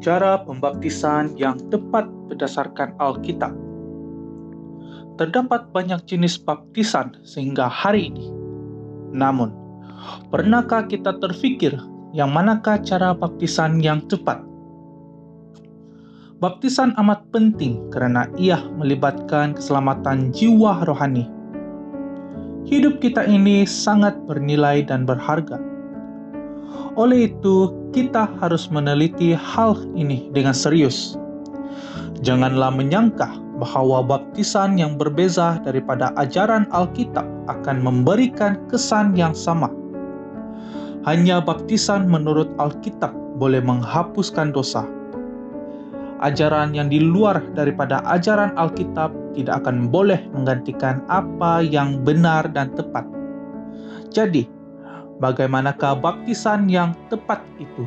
cara pembaptisan yang tepat berdasarkan Alkitab. Terdapat banyak jenis baptisan sehingga hari ini. Namun, pernahkah kita terfikir yang manakah cara baptisan yang tepat? Baptisan amat penting karena ia melibatkan keselamatan jiwa rohani. Hidup kita ini sangat bernilai dan berharga. Oleh itu, kita harus meneliti hal ini dengan serius. Janganlah menyangka bahwa baptisan yang berbeza daripada ajaran Alkitab akan memberikan kesan yang sama. Hanya baptisan menurut Alkitab boleh menghapuskan dosa. Ajaran yang di luar daripada ajaran Alkitab tidak akan boleh menggantikan apa yang benar dan tepat. Jadi, bagaimanakah baptisan yang tepat itu?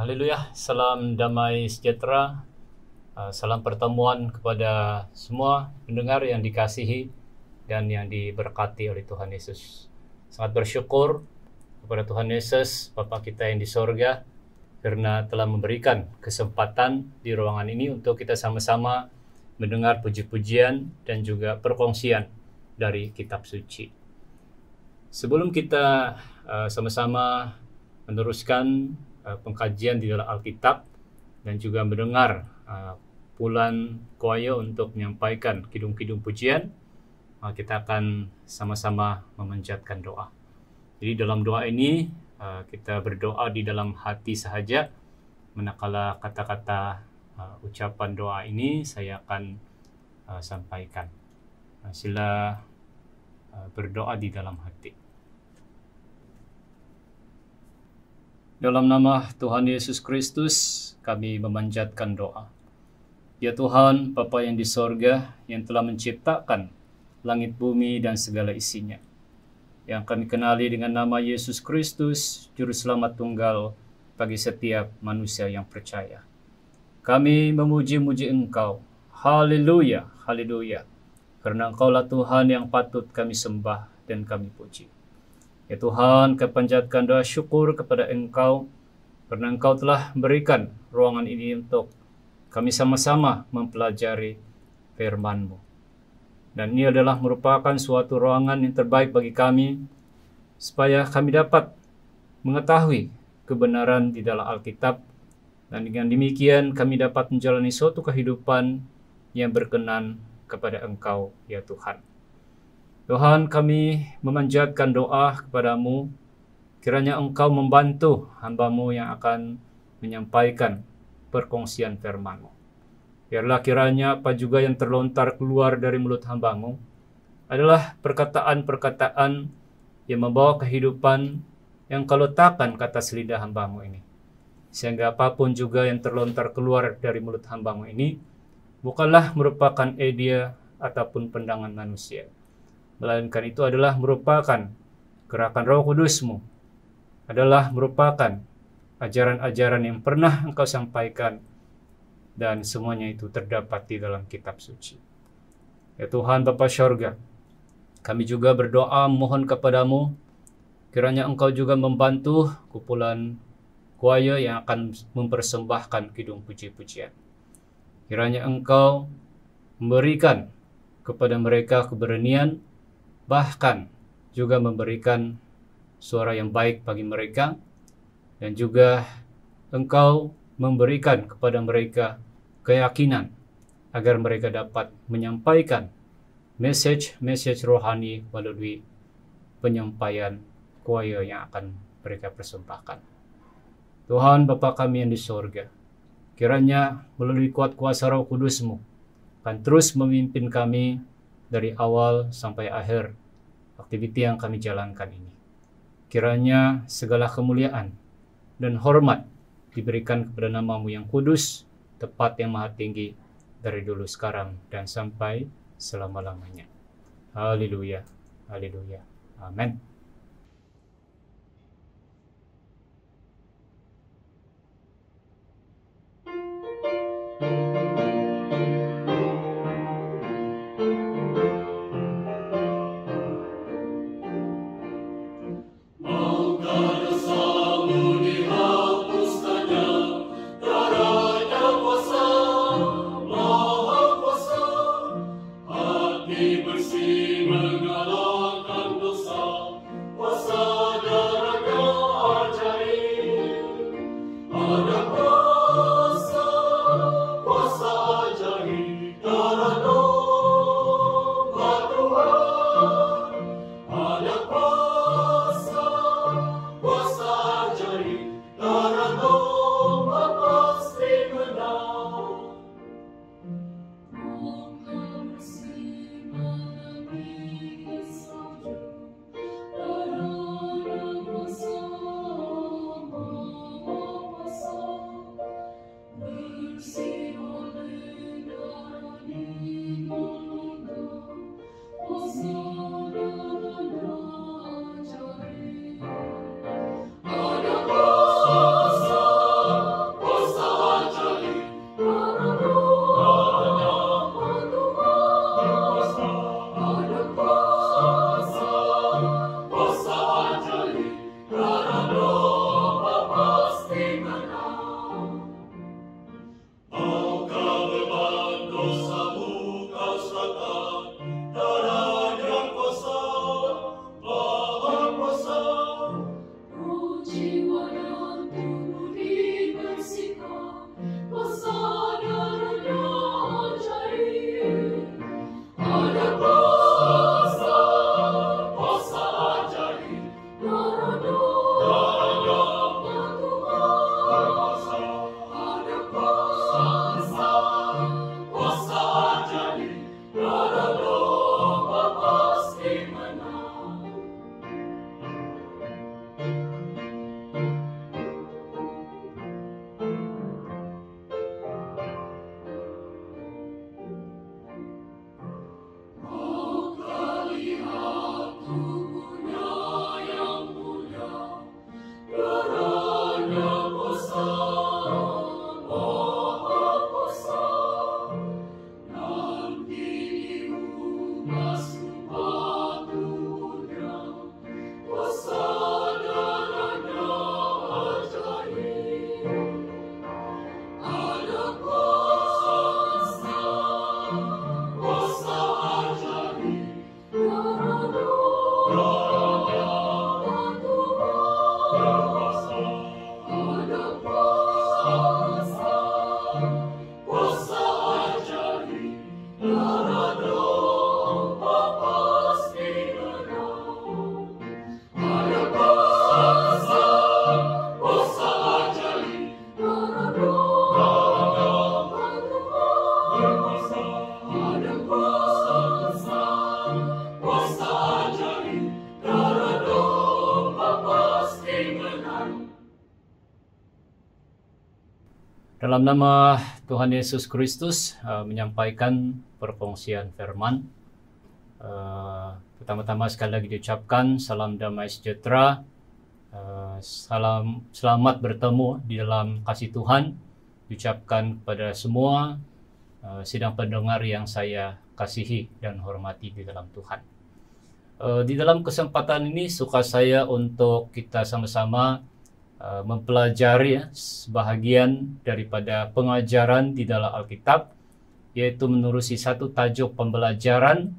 Haleluya, salam damai sejahtera, salam pertemuan kepada semua pendengar yang dikasihi dan yang diberkati oleh Tuhan Yesus. Sangat bersyukur kepada Tuhan Yesus, Bapa kita yang di sorga, karena telah memberikan kesempatan di ruangan ini untuk kita sama-sama mendengar puji-pujian dan juga perkongsian dari kitab suci. Sebelum kita sama-sama meneruskan pengkajian di dalam Alkitab dan juga mendengar pulan choir untuk menyampaikan kidung-kidung pujian, kita akan sama-sama memanjatkan doa. Jadi dalam doa ini kita berdoa di dalam hati sahaja, manakala kata-kata ucapan doa ini saya akan sampaikan. Sila berdoa di dalam hati. Dalam nama Tuhan Yesus Kristus, kami memanjatkan doa. Ya Tuhan, Bapa yang di sorga, yang telah menciptakan langit bumi dan segala isinya, yang kami kenali dengan nama Yesus Kristus, Juru Selamat Tunggal bagi setiap manusia yang percaya. Kami memuji-muji Engkau. Haleluya, haleluya. Karena Engkaulah Tuhan yang patut kami sembah dan kami puji. Ya Tuhan, kami panjatkan doa syukur kepada Engkau, karena Engkau telah berikan ruangan ini untuk kami sama-sama mempelajari firman-Mu. Dan ini adalah merupakan suatu ruangan yang terbaik bagi kami, supaya kami dapat mengetahui kebenaran di dalam Alkitab, dan dengan demikian kami dapat menjalani suatu kehidupan yang berkenan kepada Engkau, ya Tuhan. Tuhan, kami memanjatkan doa kepadamu, kiranya Engkau membantu hamba-Mu yang akan menyampaikan perkongsian firman-Mu. Biarlah kiranya apa juga yang terlontar keluar dari mulut hamba-Mu adalah perkataan-perkataan yang membawa kehidupan yang Kau letakkan ke atas lidah hamba-Mu ini. Sehingga apapun juga yang terlontar keluar dari mulut hamba-Mu ini bukanlah merupakan idea ataupun pandangan manusia, melainkan itu adalah merupakan gerakan Roh Kudus-Mu, adalah merupakan ajaran-ajaran yang pernah Engkau sampaikan, dan semuanya itu terdapat di dalam kitab suci. Ya Tuhan Bapa Syurga, kami juga berdoa mohon kepadamu, kiranya Engkau juga membantu kumpulan choir yang akan mempersembahkan kidung puji-pujian. Kiranya Engkau memberikan kepada mereka keberanian, bahkan juga memberikan suara yang baik bagi mereka, dan juga Engkau memberikan kepada mereka keyakinan agar mereka dapat menyampaikan message rohani melalui penyampaian choir yang akan mereka persembahkan. Tuhan Bapa kami yang di sorga, kiranya melalui kuat kuasa Roh Kudus-Mu akan terus memimpin kami dari awal sampai akhir aktiviti yang kami jalankan ini. Kiranya segala kemuliaan dan hormat diberikan kepada nama-Mu yang kudus, tepat yang maha tinggi, dari dulu sekarang dan sampai selama-lamanya. Haleluya, haleluya, amin. Dalam nama Tuhan Yesus Kristus menyampaikan perkongsian firman. Pertama-tama sekali lagi diucapkan salam damai sejahtera, selamat bertemu di dalam kasih Tuhan. Diucapkan kepada semua sidang pendengar yang saya kasihi dan hormati di dalam Tuhan. Di dalam kesempatan ini suka saya untuk kita sama-sama mempelajari sebahagian daripada pengajaran di dalam Alkitab, yaitu menerusi satu tajuk pembelajaran,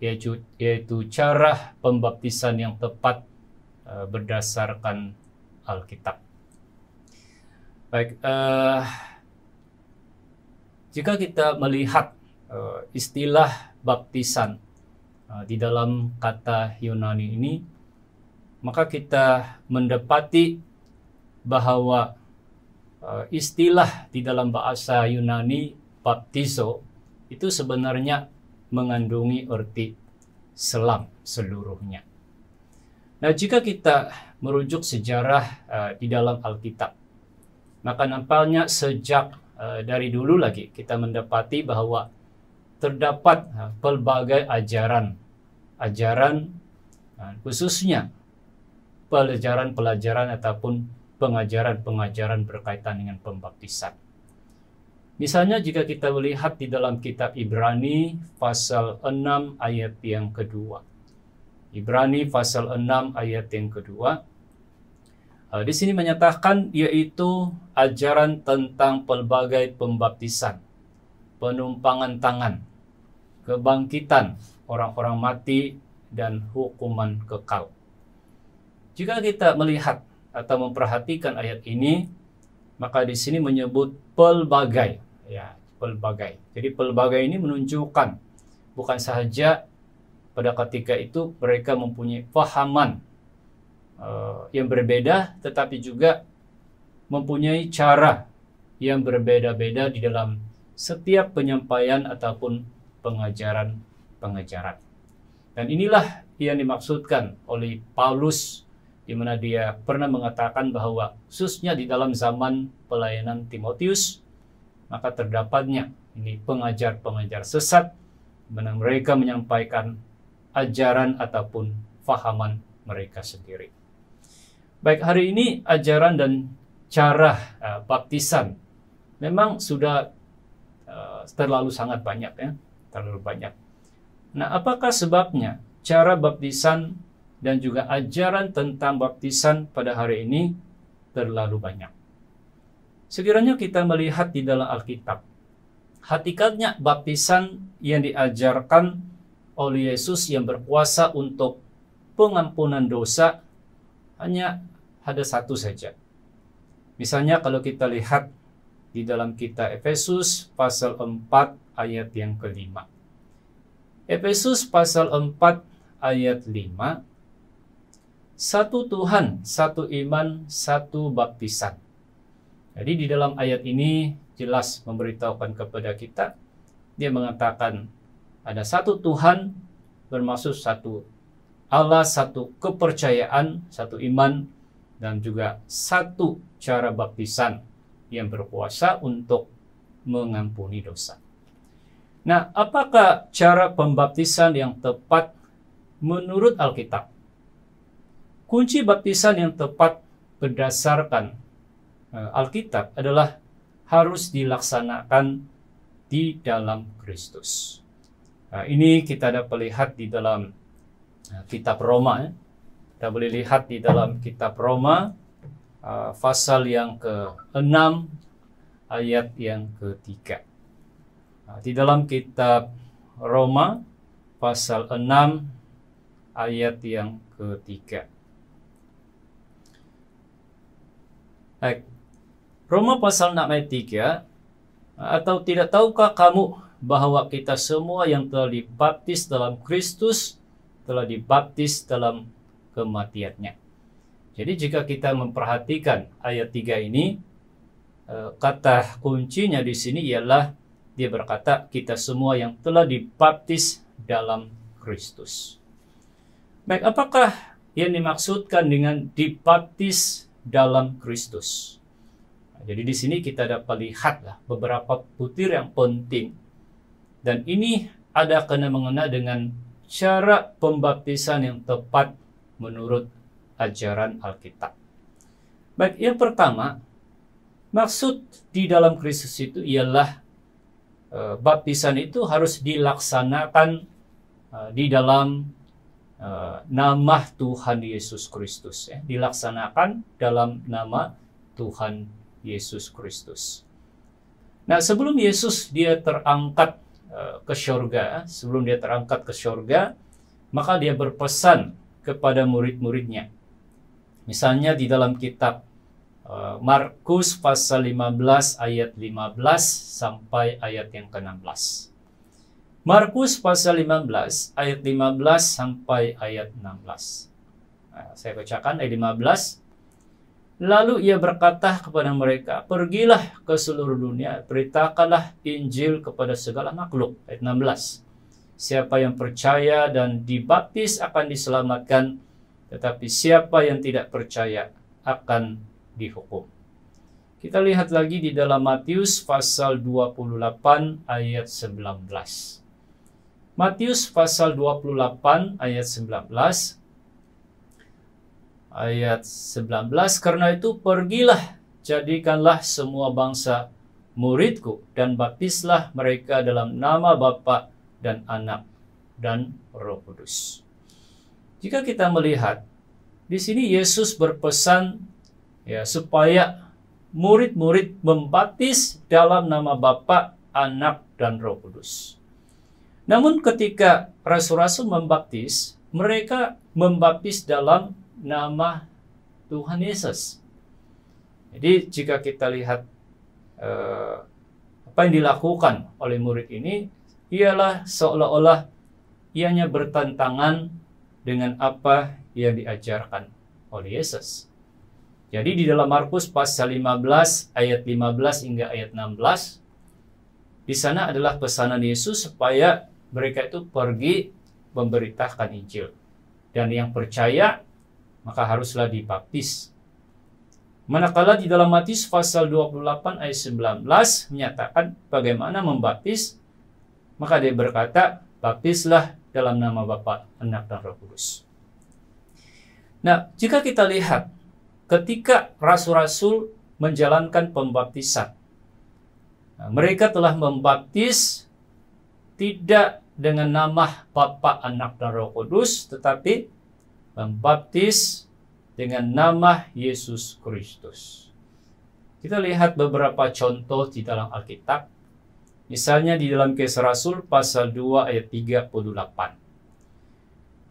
yaitu cara pembaptisan yang tepat berdasarkan Alkitab. Baik, jika kita melihat istilah baptisan di dalam kata Yunani ini, maka kita mendapati bahwa istilah di dalam bahasa Yunani baptizo itu sebenarnya mengandungi arti selam seluruhnya. Nah, jika kita merujuk sejarah di dalam Alkitab, maka nampaknya sejak dari dulu lagi kita mendapati bahwa terdapat pelbagai ajaran khususnya pelajaran ataupun pengajaran berkaitan dengan pembaptisan. Misalnya jika kita melihat di dalam kitab Ibrani pasal 6 ayat yang kedua. Ibrani pasal 6 ayat yang kedua. Di sini menyatakan yaitu ajaran tentang pelbagai pembaptisan, penumpangan tangan, kebangkitan orang-orang mati, dan hukuman kekal. Jika kita melihat atau memperhatikan ayat ini, maka di sini menyebut pelbagai, ya, pelbagai. Jadi pelbagai ini menunjukkan bukan saja pada ketika itu mereka mempunyai pahaman yang berbeda, tetapi juga mempunyai cara yang berbeda-beda di dalam setiap penyampaian ataupun pengajaran. Dan inilah yang dimaksudkan oleh Paulus, di mana dia pernah mengatakan bahwa khususnya di dalam zaman pelayanan Timotius, maka terdapatnya ini pengajar-pengajar sesat, di mana mereka menyampaikan ajaran ataupun fahaman mereka sendiri. Baik, hari ini ajaran dan cara baptisan memang sudah terlalu sangat banyak, ya, terlalu banyak. Nah, apakah sebabnya cara baptisan dan juga ajaran tentang baptisan pada hari ini terlalu banyak? Sekiranya kita melihat di dalam Alkitab, hakikatnya baptisan yang diajarkan oleh Yesus yang berkuasa untuk pengampunan dosa hanya ada satu saja. Misalnya kalau kita lihat di dalam kitab Efesus pasal 4 ayat yang kelima. Efesus pasal 4 ayat 5. Satu Tuhan, satu iman, satu baptisan. Jadi di dalam ayat ini jelas memberitahukan kepada kita, dia mengatakan ada satu Tuhan, bermaksud satu Allah, satu kepercayaan, satu iman, dan juga satu cara baptisan yang berkuasa untuk mengampuni dosa. Nah, apakah cara pembaptisan yang tepat menurut Alkitab? Kunci baptisan yang tepat berdasarkan Alkitab adalah harus dilaksanakan di dalam Kristus. Nah, ini kita dapat lihat di dalam kitab Roma. Kita boleh lihat di dalam kitab Roma pasal yang ke-6 ayat yang ke-3. Di dalam kitab Roma pasal 6 ayat yang ke-3. Baik. Roma pasal 6 ayat 3. Atau tidak tahukah kamu bahwa kita semua yang telah dibaptis dalam Kristus telah dibaptis dalam kematiannya. Jadi jika kita memperhatikan ayat 3 ini, kata kuncinya di sini ialah dia berkata kita semua yang telah dibaptis dalam Kristus. Baik, apakah yang dimaksudkan dengan dibaptis dalam Kristus? Jadi di sini kita dapat lihatlah beberapa butir yang penting. Dan ini ada kena mengena dengan cara pembaptisan yang tepat menurut ajaran Alkitab. Baik, yang pertama, maksud di dalam Kristus itu ialah baptisan itu harus dilaksanakan di dalam nama Tuhan Yesus Kristus. Ya. Dilaksanakan dalam nama Tuhan Yesus Kristus. Nah, sebelum Yesus dia terangkat ke syurga, maka dia berpesan kepada murid-muridnya. Misalnya di dalam kitab Markus pasal 15 ayat 15 sampai ayat yang ke-16. Markus pasal 15 ayat 15 sampai ayat 16. Nah, saya bacakan ayat 15. Lalu ia berkata kepada mereka, pergilah ke seluruh dunia, beritakanlah Injil kepada segala makhluk. Ayat 16. siapa yang percaya dan dibaptis akan diselamatkan, tetapi siapa yang tidak percaya akan dihukum. Kita lihat lagi di dalam Matius pasal 28 ayat 19. Matius pasal 28 ayat 19. Ayat 19, karena itu pergilah, jadikanlah semua bangsa muridku, dan baptislah mereka dalam nama Bapa dan Anak dan Roh Kudus. Jika kita melihat, di sini Yesus berpesan supaya murid-murid membaptis dalam nama Bapa, Anak, dan Roh Kudus. Namun ketika rasul-rasul membaptis, mereka membaptis dalam nama Tuhan Yesus. Jadi jika kita lihat apa yang dilakukan oleh murid ini, ialah seolah-olah ianya bertentangan dengan apa yang diajarkan oleh Yesus. Jadi di dalam Markus pasal 15 ayat 15 hingga ayat 16, di sana adalah pesanan Yesus supaya mereka itu pergi memberitakan Injil. Dan yang percaya maka haruslah dibaptis. Manakala di dalam Matius pasal 28 ayat 19 menyatakan bagaimana membaptis, maka dia berkata, baptislah dalam nama Bapa, Anak, dan Roh Kudus. Nah, jika kita lihat ketika rasul-rasul menjalankan pembaptisan, mereka telah membaptis tidak dengan nama Bapa, Anak, dan Roh Kudus, tetapi membaptis dengan nama Yesus Kristus. Kita lihat beberapa contoh di dalam Alkitab. Misalnya di dalam Kisah Rasul pasal 2 ayat 38.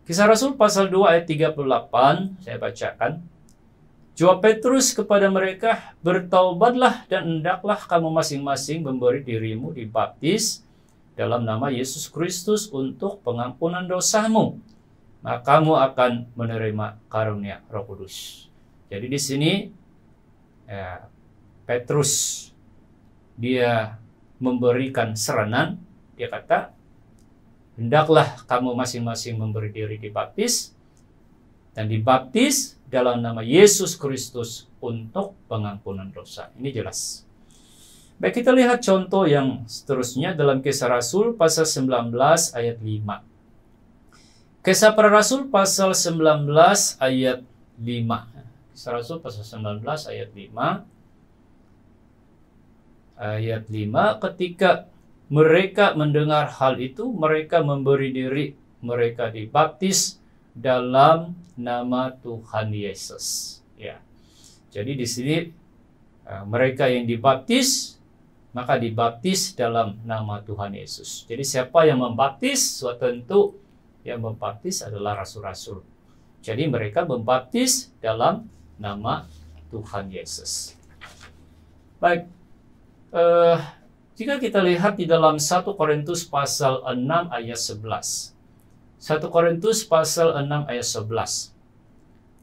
Kisah Rasul pasal 2 ayat 38, saya bacakan. Jawab Petrus kepada mereka, bertaubatlah dan hendaklah kamu masing-masing memberi dirimu dibaptis dalam nama Yesus Kristus untuk pengampunan dosamu, maka kamu akan menerima karunia Roh Kudus. Jadi di sini Petrus dia memberikan seranan, dia kata, hendaklah kamu masing-masing memberi diri dibaptis dan dibaptis dalam nama Yesus Kristus untuk pengampunan dosa. Ini jelas. Baik, kita lihat contoh yang seterusnya dalam Kisah Rasul pasal 19 ayat 5. Kisah Para Rasul pasal 19 ayat 5. Kisah Rasul pasal 19 ayat 5. Ayat 5, ketika mereka mendengar hal itu, mereka memberi diri, mereka dibaptis dalam nama Tuhan Yesus. Ya. Jadi di sini mereka yang dibaptis, maka dibaptis dalam nama Tuhan Yesus. Jadi siapa yang membaptis, suatu tentu yang membaptis adalah rasul-rasul. Jadi mereka membaptis dalam nama Tuhan Yesus. Baik, jika kita lihat di dalam 1 Korintus pasal 6 ayat 11. 1 Korintus pasal 6 ayat 11.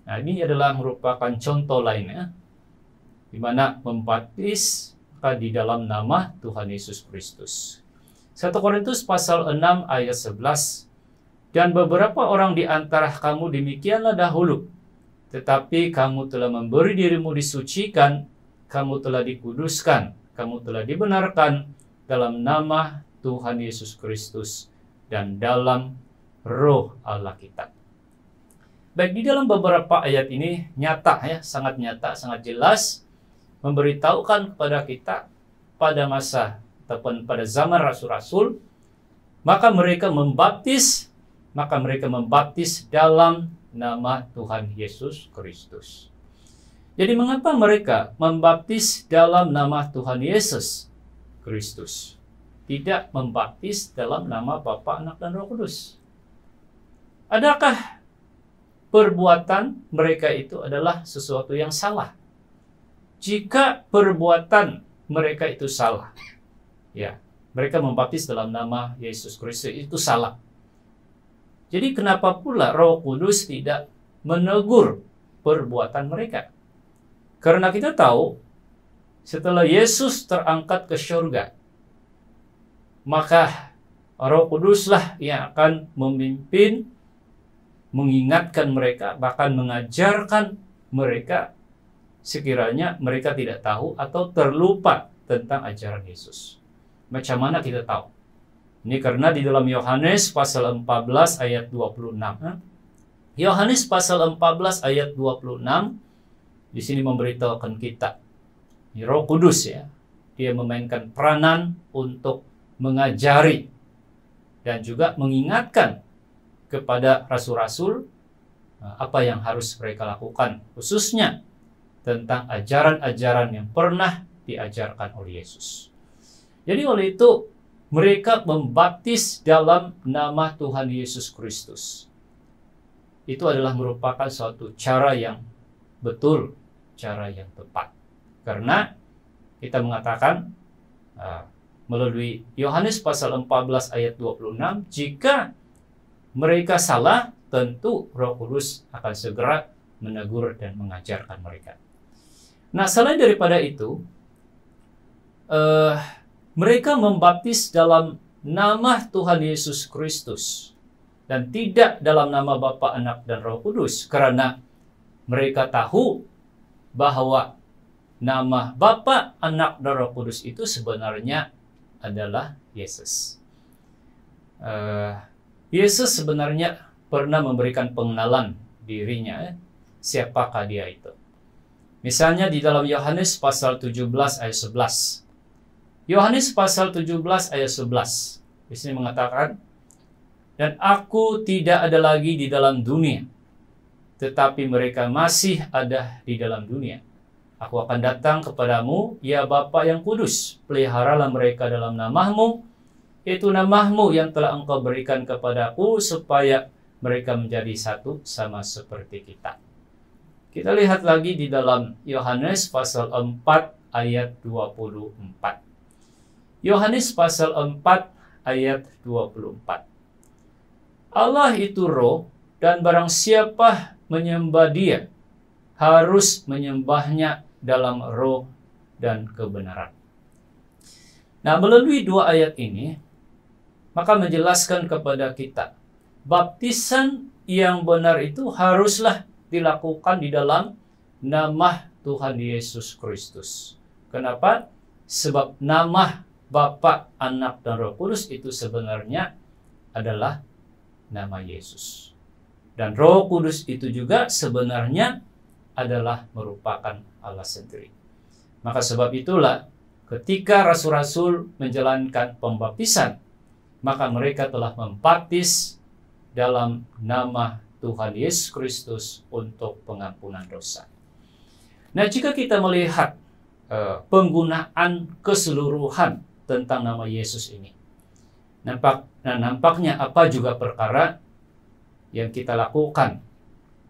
Nah, ini adalah merupakan contoh lainnya, di mana membaptis di dalam nama Tuhan Yesus Kristus. 1 Korintus pasal 6 ayat 11. Dan beberapa orang di antara kamu demikianlah dahulu, tetapi kamu telah memberi dirimu disucikan, kamu telah dikuduskan, kamu telah dibenarkan dalam nama Tuhan Yesus Kristus dan dalam Roh Allah kita. Baik, di dalam beberapa ayat ini sangat nyata, sangat jelas memberitahukan kepada kita pada masa ataupun pada zaman rasul-rasul, maka mereka membaptis dalam nama Tuhan Yesus Kristus. Jadi mengapa mereka membaptis dalam nama Tuhan Yesus Kristus? Tidak membaptis dalam nama Bapa, Anak, dan Roh Kudus. Adakah perbuatan mereka itu adalah sesuatu yang salah? Jika perbuatan mereka itu salah, ya, mereka membaptis dalam nama Yesus Kristus, itu salah. Jadi kenapa pula Roh Kudus tidak menegur perbuatan mereka? Karena kita tahu setelah Yesus terangkat ke surga, maka Roh Kuduslah yang akan memimpin, mengingatkan mereka, bahkan mengajarkan mereka sekiranya mereka tidak tahu atau terlupa tentang ajaran Yesus. Macam mana kita tahu? Ini karena di dalam Yohanes pasal 14 ayat 26. Yohanes pasal 14 ayat 26 di sini memberitahukan kita, Roh Kudus ya, dia memainkan peranan untuk mengajari dan juga mengingatkan kepada rasul-rasul apa yang harus mereka lakukan, khususnya tentang ajaran-ajaran yang pernah diajarkan oleh Yesus. Jadi oleh itu mereka membaptis dalam nama Tuhan Yesus Kristus. Itu adalah merupakan suatu cara yang betul, cara yang tepat. Karena kita mengatakan melalui Yohanes pasal 14 ayat 26, jika mereka salah, tentu Roh Kudus akan segera menegur dan mengajarkan mereka. Nah, selain daripada itu, mereka membaptis dalam nama Tuhan Yesus Kristus dan tidak dalam nama Bapa, Anak, dan Roh Kudus, karena mereka tahu bahwa nama Bapa, Anak, dan Roh Kudus itu sebenarnya adalah Yesus. Yesus sebenarnya pernah memberikan pengenalan dirinya, siapakah dia itu. Misalnya di dalam Yohanes pasal 17 ayat 11. Yohanes pasal 17 ayat 11. Di sini mengatakan, dan aku tidak ada lagi di dalam dunia, tetapi mereka masih ada di dalam dunia. Aku akan datang kepadamu, ya Bapa yang kudus, peliharalah mereka dalam namamu, yaitu namamu yang telah engkau berikan kepadaku, supaya mereka menjadi satu sama seperti kita. Kita lihat lagi di dalam Yohanes pasal 4 ayat 24. Yohanes pasal 4 ayat 24. Allah itu roh, dan barang siapa menyembah dia, harus menyembahnya dalam roh dan kebenaran. Nah, melalui dua ayat ini, maka menjelaskan kepada kita, baptisan yang benar itu haruslah dilakukan di dalam nama Tuhan Yesus Kristus. Kenapa? Sebab nama Bapa, Anak, dan Roh Kudus itu sebenarnya adalah nama Yesus. Dan Roh Kudus itu juga sebenarnya adalah merupakan Allah sendiri. Maka sebab itulah ketika rasul-rasul menjalankan pembaptisan, maka mereka telah membaptis dalam nama Tuhan Yesus Kristus untuk pengampunan dosa. Nah, jika kita melihat penggunaan keseluruhan tentang nama Yesus ini, nampaknya apa juga perkara yang kita lakukan,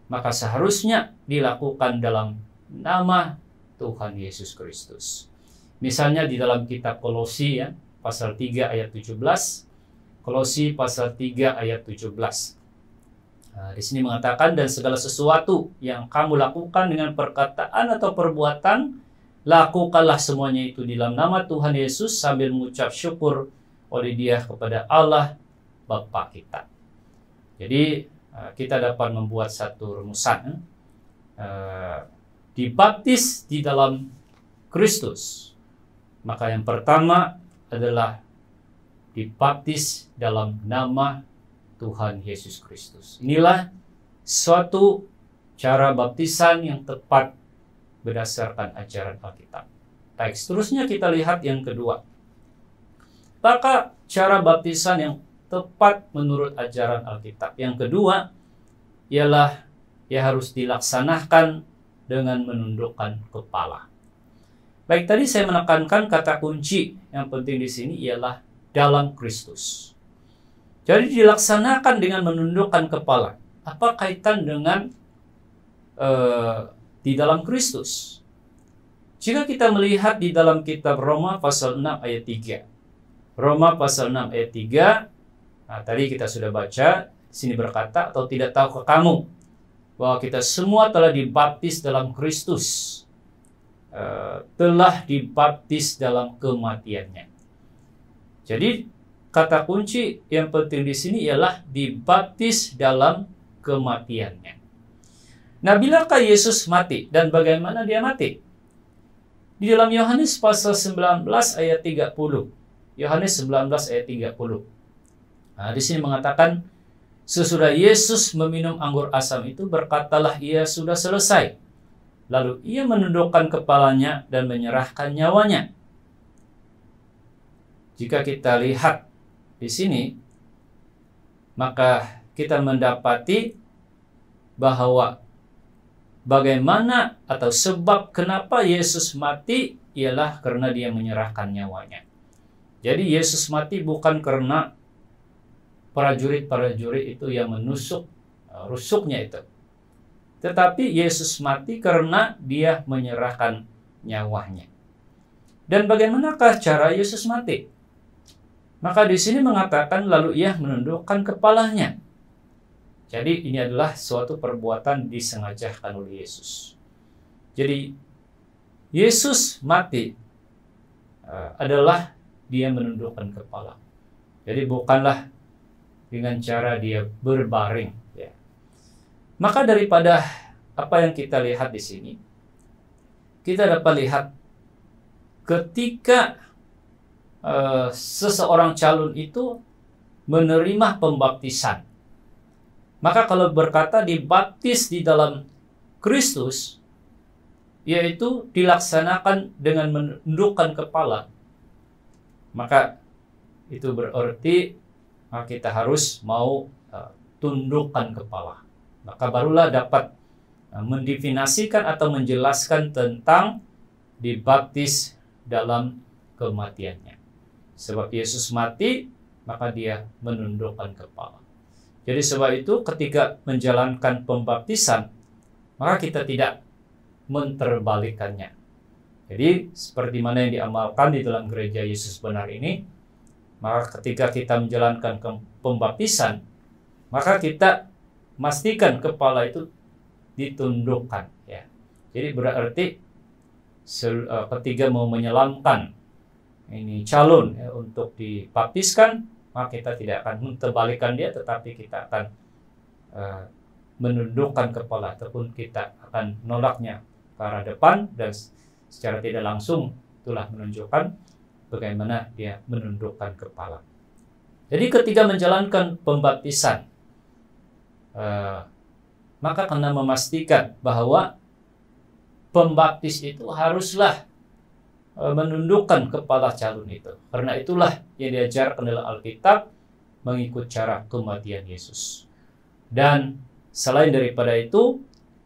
maka seharusnya dilakukan dalam nama Tuhan Yesus Kristus. Misalnya di dalam kitab Kolosi ya, pasal 3 ayat 17. Kolosi pasal 3 ayat 17. Nah, di sini mengatakan, dan segala sesuatu yang kamu lakukan dengan perkataan atau perbuatan, lakukanlah semuanya itu di dalam nama Tuhan Yesus sambil mengucap syukur oleh Dia kepada Allah Bapa kita. Jadi kita dapat membuat satu rumusan, dibaptis di dalam Kristus. Maka yang pertama adalah dibaptis dalam nama Tuhan Yesus Kristus. Inilah suatu cara baptisan yang tepat berdasarkan ajaran Alkitab. Baik, seterusnya kita lihat yang kedua. Maka cara baptisan yang tepat menurut ajaran Alkitab. Yang kedua ialah harus dilaksanakan dengan menundukkan kepala. Baik, tadi saya menekankan kata kunci yang penting di sini ialah dalam Kristus. Jadi dilaksanakan dengan menundukkan kepala. Apa kaitan dengan di dalam Kristus? Jika kita melihat di dalam kitab Roma pasal 6 ayat 3. Roma pasal 6 ayat 3. Nah, tadi kita sudah baca, sini berkata, atau tidak tahukah kamu bahwa kita semua telah dibaptis dalam Kristus, telah dibaptis dalam kematiannya. Jadi kata kunci yang penting di sini ialah dibaptis dalam kematiannya. Nah, bilakah Yesus mati dan bagaimana dia mati? Di dalam Yohanes pasal 19 ayat 30. Yohanes 19 ayat 30. Nah, di sini mengatakan, sesudah Yesus meminum anggur asam itu, berkatalah ia sudah selesai. Lalu ia menundukkan kepalanya dan menyerahkan nyawanya. Jika kita lihat di sini, maka kita mendapati bahwa bagaimana atau sebab kenapa Yesus mati ialah karena dia menyerahkan nyawanya. Jadi Yesus mati bukan karena prajurit-prajurit itu yang menusuk rusuknya itu. Tetapi Yesus mati karena dia menyerahkan nyawanya. Dan bagaimanakah cara Yesus mati? Maka di sini mengatakan lalu ia menundukkan kepalanya. Jadi ini adalah suatu perbuatan disengajakan oleh Yesus. Jadi Yesus mati adalah dia menundukkan kepala. Jadi bukanlah dengan cara dia berbaring. Ya. Maka daripada apa yang kita lihat di sini, kita dapat lihat ketika seseorang calon itu menerima pembaptisan. Maka kalau berkata dibaptis di dalam Kristus, yaitu dilaksanakan dengan menundukkan kepala, maka itu berarti kita harus mau tundukkan kepala. Maka barulah dapat mendefinisikan atau menjelaskan tentang dibaptis dalam kematiannya. Sebab Yesus mati, maka dia menundukkan kepala. Jadi sebab itu ketika menjalankan pembaptisan, maka kita tidak menterbalikannya. Jadi seperti mana yang diamalkan di dalam gereja Yesus benar ini, maka ketika kita menjalankan pembaptisan, maka kita pastikan kepala itu ditundukkan. Ya. Jadi berarti ketika mau menyelamkan ini calon ya, untuk dibaptiskan, maka kita tidak akan menterbalikan dia, tetapi kita akan menundukkan kepala, ataupun kita akan menolaknya ke arah depan, dan secara tidak langsung itulah menunjukkan bagaimana dia menundukkan kepala. Jadi ketika menjalankan pembaptisan, maka kena memastikan bahwa pembaptis itu haruslah menundukkan kepala calon itu. Karena itulah yang diajarkan dalam Alkitab, mengikut cara kematian Yesus. Dan selain daripada itu,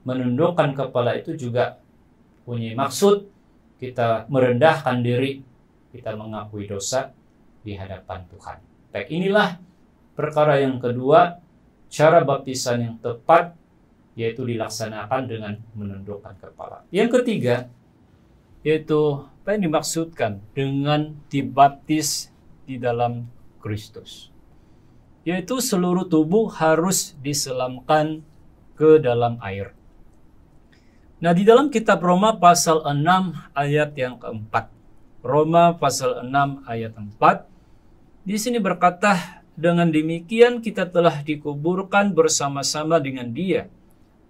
menundukkan kepala itu juga punya maksud kita merendahkan diri, kita mengakui dosa di hadapan Tuhan. Baik, inilah perkara yang kedua, cara baptisan yang tepat, yaitu dilaksanakan dengan menundukkan kepala. Yang ketiga, yaitu apa yang dimaksudkan dengan dibaptis di dalam Kristus, yaitu seluruh tubuh harus diselamkan ke dalam air. Nah, di dalam kitab Roma pasal 6 ayat yang keempat, Roma pasal 6 ayat 4, di sini berkata, dengan demikian kita telah dikuburkan bersama-sama dengan Dia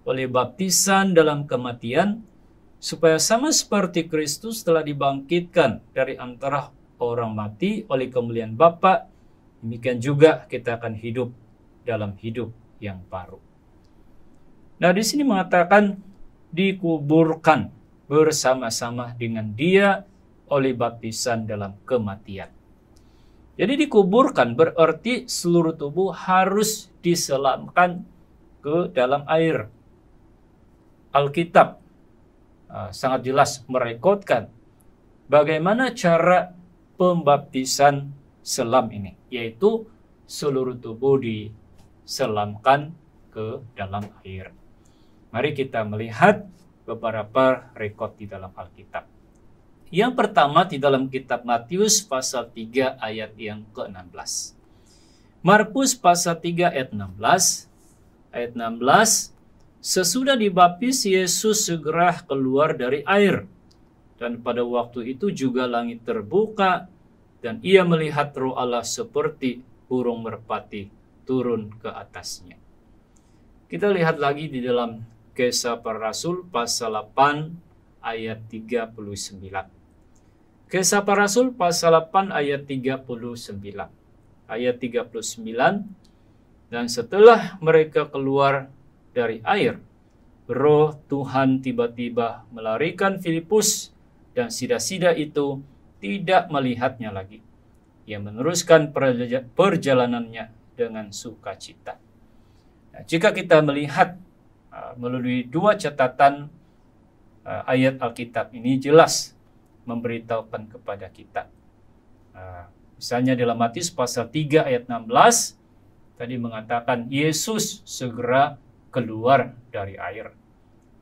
oleh baptisan dalam kematian, supaya sama seperti Kristus telah dibangkitkan dari antara orang mati oleh kemuliaan Bapa, demikian juga kita akan hidup dalam hidup yang baru. Nah, di sini mengatakan dikuburkan bersama-sama dengan Dia oleh baptisan dalam kematian. Jadi dikuburkan berarti seluruh tubuh harus diselamkan ke dalam air. Alkitab sangat jelas merekodkan bagaimana cara pembaptisan selam ini, yaitu seluruh tubuh diselamkan ke dalam air. Mari kita melihat beberapa rekod di dalam Alkitab. Yang pertama di dalam kitab Matius pasal 3 ayat yang ke-16. Markus pasal 3 ayat 16. Ayat 16, sesudah dibaptis Yesus segera keluar dari air, dan pada waktu itu juga langit terbuka dan ia melihat Roh Allah seperti burung merpati turun ke atasnya. Kita lihat lagi di dalam Kisah Para Rasul pasal 8 ayat 39. Kisah Para Rasul pasal 8 ayat 39. Ayat 39, dan setelah mereka keluar dari air, Roh Tuhan tiba-tiba melarikan Filipus, dan sida-sida itu tidak melihatnya lagi. Ia meneruskan perjalanannya dengan sukacita. Nah, jika kita melihat melalui dua catatan ayat Alkitab ini jelas memberitahukan kepada kita. Misalnya dalam Matius pasal 3 ayat 16 tadi mengatakan Yesus segera keluar dari air.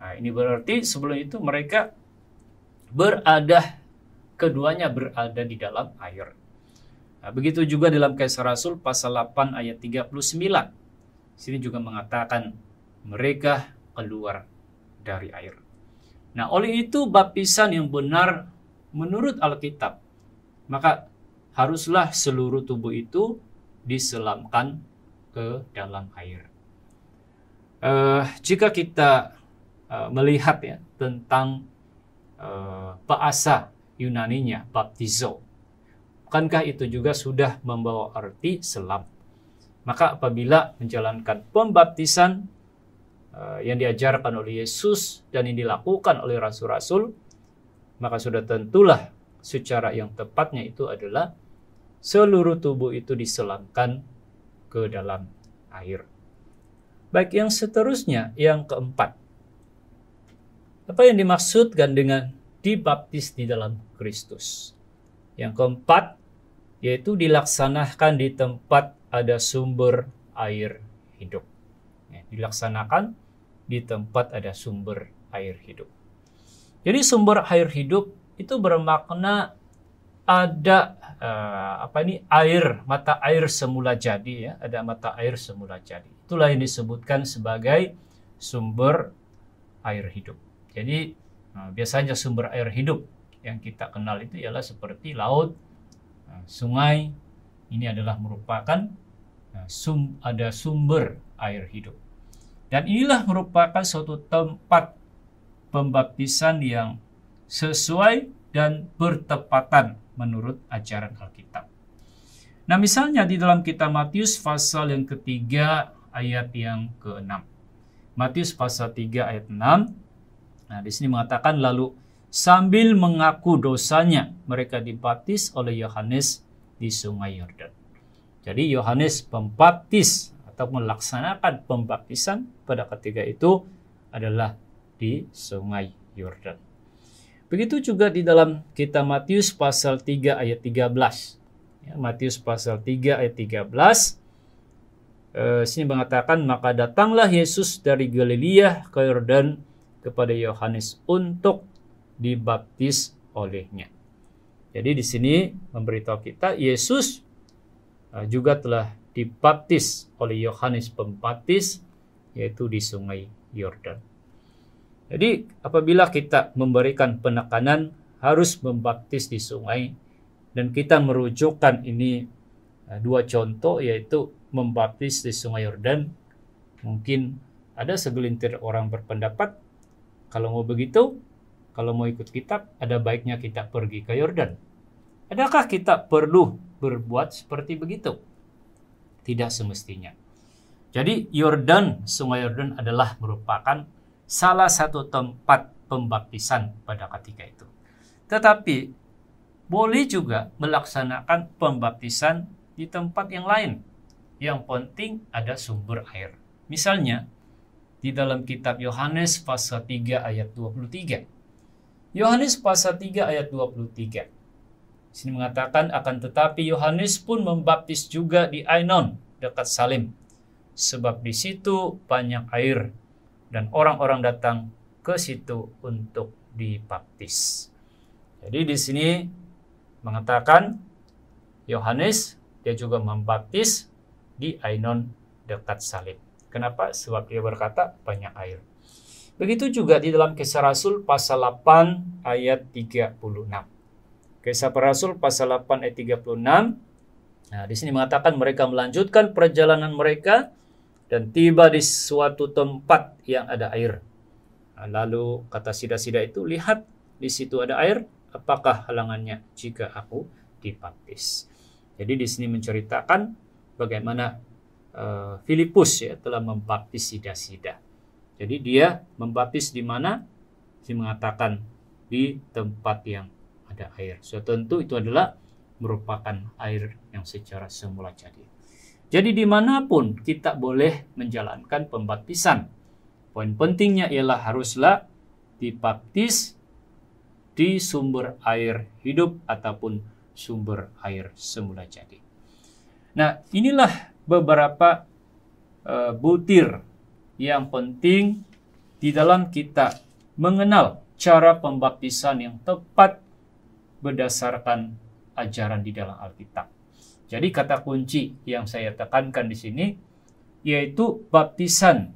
Nah, ini berarti sebelum itu mereka keduanya berada di dalam air. Nah, begitu juga dalam Kisah Rasul pasal 8 ayat 39. Sini juga mengatakan mereka keluar dari air. Nah, oleh itu baptisan yang benar menurut Alkitab, maka haruslah seluruh tubuh itu diselamkan ke dalam air. Jika kita melihat ya tentang bahasa Yunaninya baptizo, bukankah itu juga sudah membawa arti selam? Maka apabila menjalankan pembaptisan yang diajarkan oleh Yesus dan yang dilakukan oleh rasul-rasul, maka sudah tentulah secara yang tepatnya itu adalah seluruh tubuh itu diselamkan ke dalam air. Baik, yang seterusnya, yang keempat. Apa yang dimaksudkan dengan dibaptis di dalam Kristus? Yang keempat, yaitu dilaksanakan di tempat ada sumber air hidup. Dilaksanakan di tempat ada sumber air hidup. Jadi sumber air hidup itu bermakna ada air, mata air semula jadi ya, ada mata air semula jadi. Itulah yang disebutkan sebagai sumber air hidup. Jadi biasanya sumber air hidup yang kita kenal itu ialah seperti laut, sungai. Ini adalah merupakan ada sumber air hidup. Dan inilah merupakan suatu tempat pembaptisan yang sesuai dan bertepatan menurut ajaran Alkitab. Nah, misalnya di dalam kitab Matius pasal yang ketiga ayat yang ke-6. Matius pasal 3 ayat 6. Nah, di sini mengatakan lalu sambil mengaku dosanya mereka dibaptis oleh Yohanes di Sungai Yordan. Jadi Yohanes pembaptis atau melaksanakan pembaptisan pada ketika itu adalah di Sungai Yordan. Begitu juga di dalam kitab Matius pasal 3 ayat 13. Ya, Matius pasal 3 ayat 13. Sini mengatakan, maka datanglah Yesus dari Galilea ke Yordan kepada Yohanes untuk dibaptis olehnya. Jadi di sini memberitahu kita Yesus juga telah dibaptis oleh Yohanes Pembaptis, yaitu di Sungai Yordan. Jadi apabila kita memberikan penekanan harus membaptis di sungai, dan kita merujukkan ini dua contoh, yaitu membaptis di Sungai Yordan, mungkin ada segelintir orang berpendapat kalau mau begitu, kalau mau ikut kitab, ada baiknya kita pergi ke Yordan. Adakah kita perlu berbuat seperti begitu? Tidak semestinya. Jadi Yordan, Sungai Yordan adalah merupakan salah satu tempat pembaptisan pada ketika itu. Tetapi boleh juga melaksanakan pembaptisan di tempat yang lain. Yang penting ada sumber air. Misalnya di dalam kitab Yohanes pasal 3 ayat 23. Yohanes pasal 3 ayat 23. Sini mengatakan, akan tetapi Yohanes pun membaptis juga di Ainon dekat Salim, sebab di situ banyak air dan orang-orang datang ke situ untuk dibaptis. Jadi di sini mengatakan Yohanes dia juga membaptis di Ainon dekat Salim. Kenapa? Sebab dia berkata banyak air. Begitu juga di dalam Kisah Rasul pasal 8 ayat 36. Kisah Para Rasul pasal 8 ayat 36. Nah, di sini mengatakan mereka melanjutkan perjalanan mereka dan tiba di suatu tempat yang ada air. Nah, lalu kata sida-sida itu, lihat di situ ada air, apakah halangannya jika aku dibaptis? Jadi di sini menceritakan bagaimana Filipus ya telah membaptis sida-sida. Jadi dia membaptis di mana? Dia mengatakan di tempat yang ada air. So tentu itu adalah merupakan air yang secara semula jadi. Jadi dimanapun kita boleh menjalankan pembaptisan. Poin pentingnya ialah haruslah dibaptis di sumber air hidup ataupun sumber air semula jadi. Nah, inilah beberapa butir yang penting di dalam kita mengenal cara pembaptisan yang tepat berdasarkan ajaran di dalam Alkitab. Jadi kata kunci yang saya tekankan di sini yaitu baptisan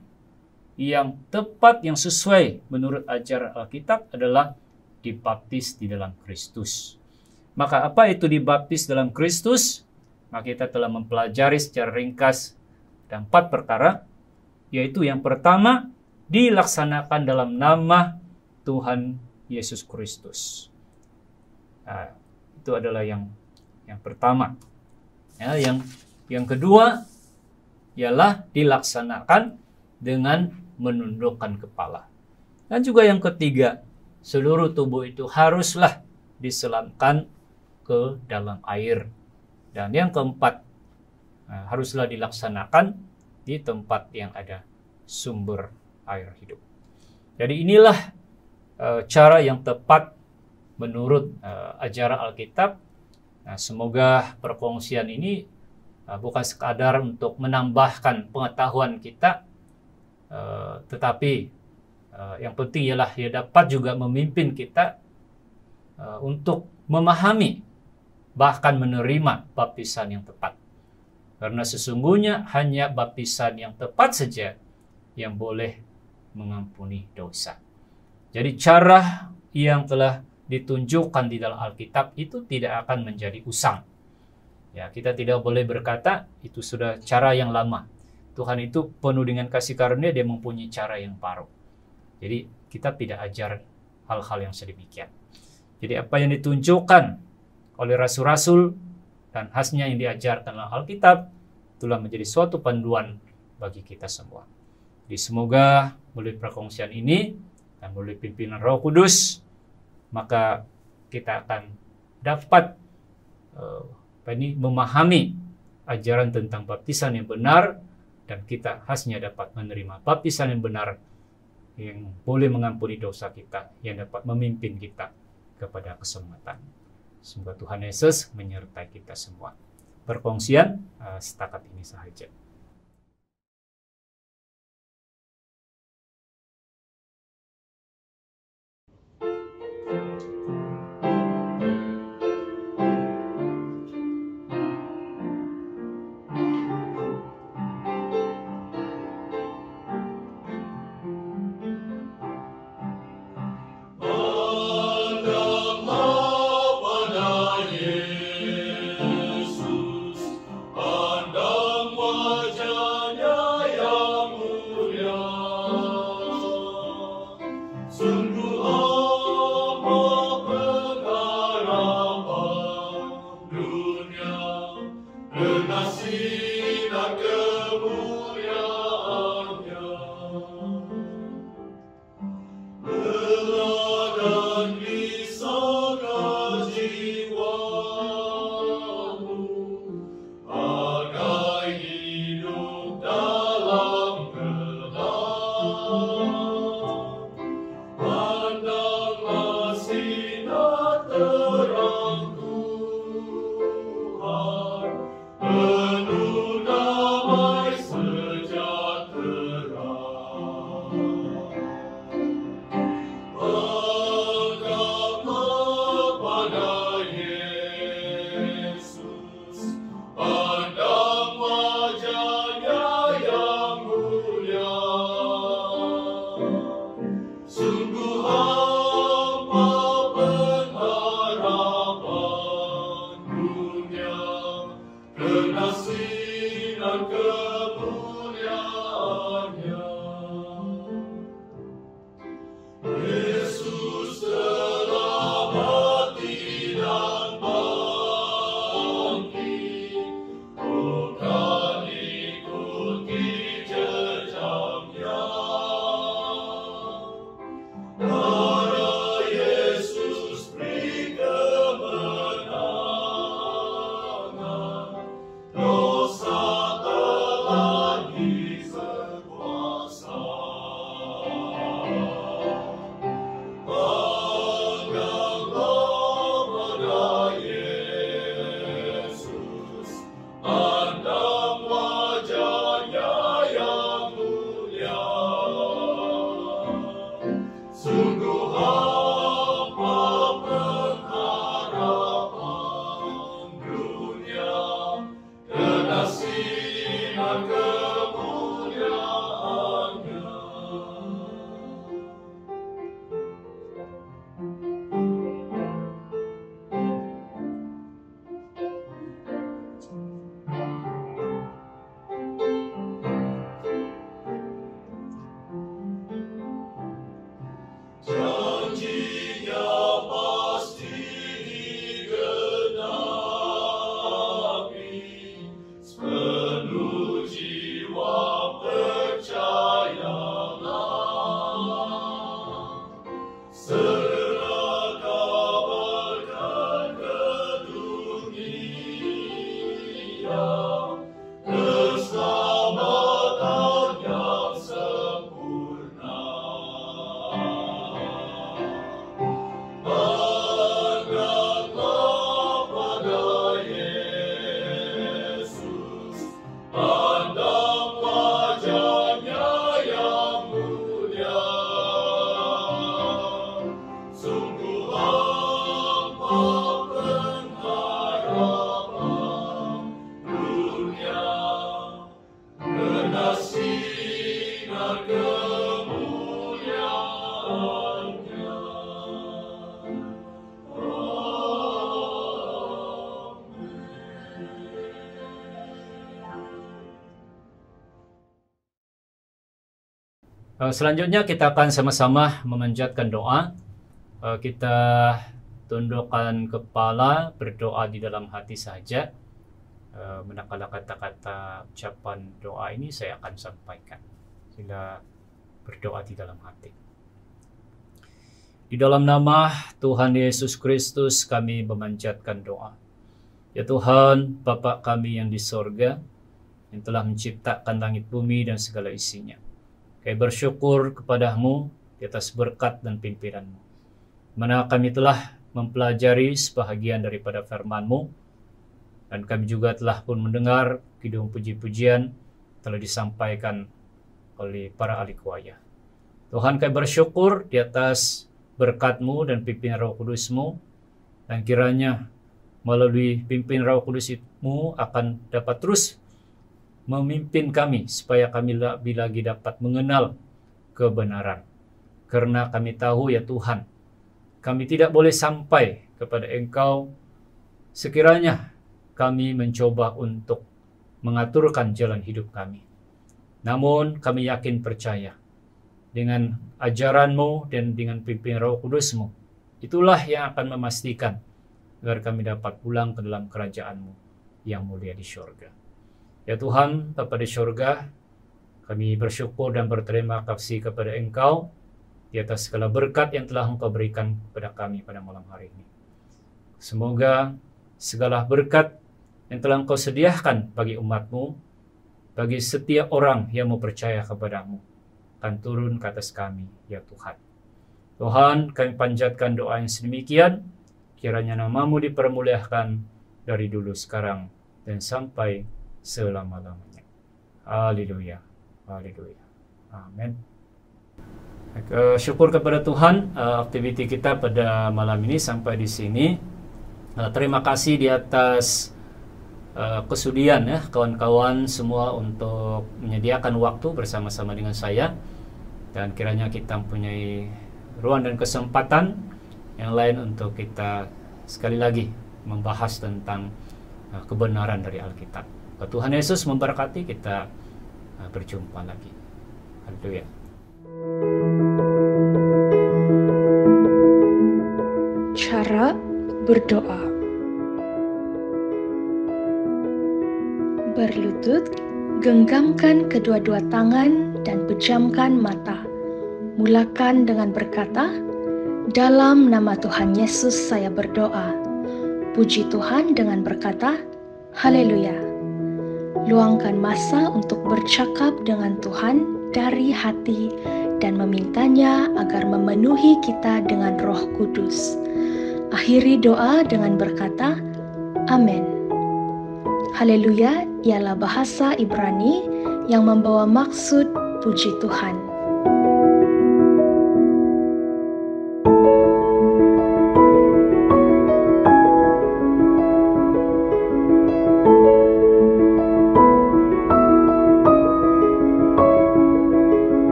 yang tepat, yang sesuai menurut ajaran Alkitab adalah dibaptis di dalam Kristus. Maka apa itu dibaptis dalam Kristus? Maka kita telah mempelajari secara ringkas dan 4 perkara, yaitu yang pertama, dilaksanakan dalam nama Tuhan Yesus Kristus. Nah, itu adalah yang pertama. Ya, yang kedua ialah dilaksanakan dengan menundukkan kepala. Dan juga yang ketiga, seluruh tubuh itu haruslah diselamkan ke dalam air. Dan yang keempat, haruslah dilaksanakan di tempat yang ada sumber air hidup. Jadi inilah cara yang tepat menurut ajaran Alkitab. Nah, semoga perkongsian ini bukan sekadar untuk menambahkan pengetahuan kita, tetapi yang penting ialah ia dapat juga memimpin kita untuk memahami bahkan menerima baptisan yang tepat. Karena sesungguhnya hanya baptisan yang tepat saja yang boleh mengampuni dosa. Jadi cara yang telah ditunjukkan di dalam Alkitab itu tidak akan menjadi usang. Ya, kita tidak boleh berkata itu sudah cara yang lama. Tuhan itu penuh dengan kasih karunia, dia mempunyai cara yang baru. Jadi kita tidak ajar hal-hal yang sedemikian. Jadi apa yang ditunjukkan oleh rasul-rasul dan khasnya yang diajarkan dalam Alkitab itulah menjadi suatu panduan bagi kita semua. Jadi semoga melalui perkongsian ini dan melalui pimpinan Roh Kudus, maka kita akan dapat memahami ajaran tentang baptisan yang benar, dan kita khasnya dapat menerima baptisan yang benar yang boleh mengampuni dosa kita, yang dapat memimpin kita kepada keselamatan. Semoga Tuhan Yesus menyertai kita semua. Perkongsian setakat ini sahaja. Penuh damai sejahtera. sinar kemuliaan-Nya. Yesus telah mati dan bangkit, bukan ikuti jejaknya. Darah Yesus beri kemenangan, dosa telah berkuasa. Pangganglah pada Yesus, pandang wajah-Nya yang mulia. Sungguh hampa pengharapan dunia, kena sinar kemuliaan-Nya. Janji-Nya pasti digenapi, sepenuh jiwa percayalah. Segera kabarkan ke dunia keselamatan yang sempurna. Pangganglah pada Yesus, pandang wajah-Nya yang mulia. Sungguh hampa pengharapan dunia, kena sinar kemuliaan-Nya. Selanjutnya kita akan sama-sama memanjatkan doa. Kita tundukkan kepala, berdoa di dalam hati saja. Manakala kata-kata ucapan doa ini saya akan sampaikan. Sila berdoa di dalam hati. Di dalam nama Tuhan Yesus Kristus kami memanjatkan doa. Ya Tuhan, Bapa kami yang di sorga, yang telah menciptakan langit bumi dan segala isinya. Kami bersyukur kepadamu di atas berkat dan pimpinan-Mu. Mana kami telah mempelajari sebahagian daripada firman-Mu, dan kami juga telah pun mendengar kidung puji-pujian telah disampaikan oleh para ahli kuaya. Tuhan, kami bersyukur di atas berkat-Mu dan pimpinan Roh Kudus-Mu, dan kiranya melalui pimpin Roh Kudus-Mu akan dapat terus memimpin kami supaya kami lebih lagi dapat mengenal kebenaran. Karena kami tahu ya Tuhan, kami tidak boleh sampai kepada Engkau sekiranya kami mencoba untuk mengaturkan jalan hidup kami. Namun kami yakin percaya dengan ajaran-Mu dan dengan pimpin Roh Kudus-Mu, itulah yang akan memastikan agar kami dapat pulang ke dalam kerajaan-Mu yang mulia di syurga. Ya Tuhan, Bapa di syurga, kami bersyukur dan berterima kasih kepada Engkau di atas segala berkat yang telah Engkau berikan kepada kami pada malam hari ini. Semoga segala berkat yang telah Engkau sediakan bagi umat-Mu, bagi setiap orang yang mau percaya kepadamu, akan turun ke atas kami, ya Tuhan. Tuhan, kami panjatkan doa yang sedemikian, kiranya nama-Mu dipermuliakan dari dulu, sekarang, dan sampai selama-lamanya. Haleluya. Haleluya. Amin. Syukur kepada Tuhan, aktiviti kita pada malam ini sampai di sini. Terima kasih di atas kesudian ya kawan-kawan semua untuk menyediakan waktu bersama-sama dengan saya, dan kiranya kita mempunyai ruang dan kesempatan yang lain untuk kita sekali lagi membahas tentang kebenaran dari Alkitab. Tuhan Yesus memberkati kita. Berjumpa lagi. Haleluya. Cara berdoa. Berlutut, genggamkan kedua-dua tangan dan pejamkan mata. Mulakan dengan berkata, "Dalam nama Tuhan Yesus saya berdoa." Puji Tuhan dengan berkata, "Haleluya." Luangkan masa untuk bercakap dengan Tuhan dari hati dan memintanya agar memenuhi kita dengan Roh Kudus. Akhiri doa dengan berkata, "Amin." Haleluya ialah bahasa Ibrani yang membawa maksud puji Tuhan.